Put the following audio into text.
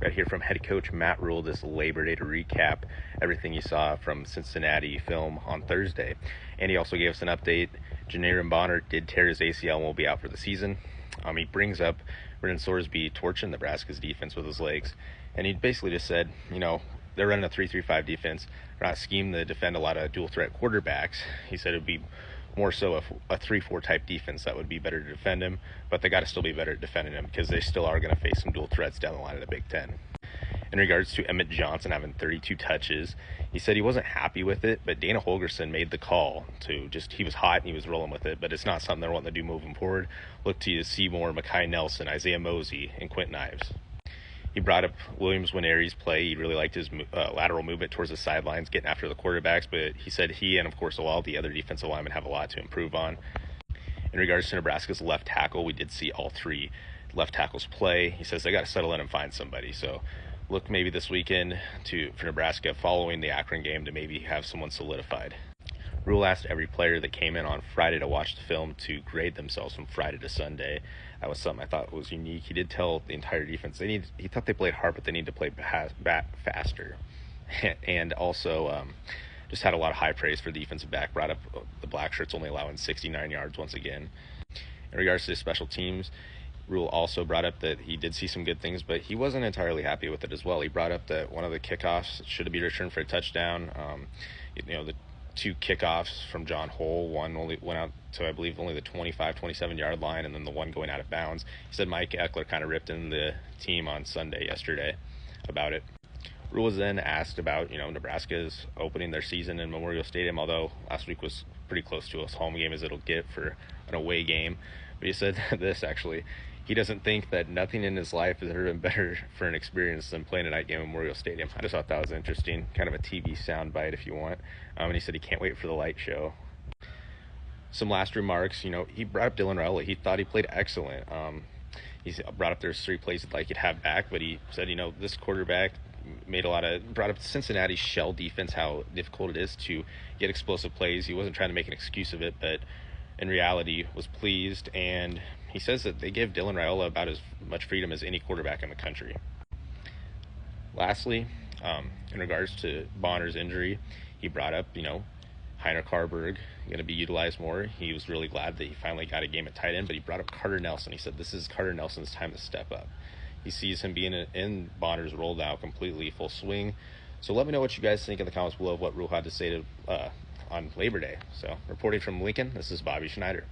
Got to hear from head coach Matt Rhule this Labor Day to recap everything you saw from Cincinnati film on Thursday. And he also gave us an update. Janiran Bonner did tear his ACL and will be out for the season. He brings up Brendan Sorsby torching Nebraska's defense with his legs. And he basically just said, they're running a 3-3-5 defense. They're not schemed to defend a lot of dual threat quarterbacks. He said it would be more so a 3-4 type defense that would be better to defend him, but they got to still be better at defending him because they still are going to face some dual threats down the line of the Big Ten. In regards to Emmett Johnson having 32 touches, he said he wasn't happy with it, but Dana Holgorsen made the call he was hot and he was rolling with it, but it's not something they're wanting to do moving forward. Look to Seymour, Mekhi Nelson, Isaiah Mosey, and Quentin Ives. He brought up Williams Nwaneri's play. He really liked his lateral movement towards the sidelines, getting after the quarterbacks, but he said he and, of course, all the other defensive linemen have a lot to improve on. In regards to Nebraska's left tackle, we did see all three left tackles play. He says they got to settle in and find somebody. So look maybe this weekend for Nebraska following the Akron game to maybe have someone solidified. Rhule asked every player that came in on Friday to watch the film to grade themselves from Friday to Sunday. That was something I thought was unique. He did tell the entire defense he thought they played hard, but they need to play back faster. And also just had a lot of high praise for the defensive back. Brought up the black shirts only allowing 69 yards once again. In regards to the special teams, Rhule also brought up that he did see some good things, but he wasn't entirely happy with it as well. He brought up that one of the kickoffs should be returned for a touchdown. The two kickoffs from John Hull, one only went out to, I believe, only the 25-27 yard line, and then the one going out of bounds. He said Mike Eckler kind of ripped in the team on Sunday yesterday about it. Rhule was then asked about, Nebraska's opening their season in Memorial Stadium, although last week was pretty close to a home game as it'll get for an away game. But he said this, actually. He doesn't think that nothing in his life has ever been better for an experience than playing a night game at Memorial Stadium. I just thought that was interesting, kind of a TV soundbite if you want. And he said he can't wait for the light show. Some last remarks, he brought up Dylan Raiola. He thought he played excellent. He brought up there's 3 plays he'd like he'd have back, but he said, this quarterback brought up Cincinnati's shell defense, how difficult it is to get explosive plays. He wasn't trying to make an excuse of it, but in reality was pleased, and he says that they give Dylan Raiola about as much freedom as any quarterback in the country. Lastly, in regards to Bonner's injury, he brought up, Heiner Carberg going to be utilized more. He was really glad that he finally got a game at tight end, but he brought up Carter Nelson. He said this is Carter Nelson's time to step up. He sees him being in Bonner's role now completely full swing. So let me know what you guys think in the comments below of what Rhule had to say on Labor Day. So reporting from Lincoln, this is Bobby Schneider.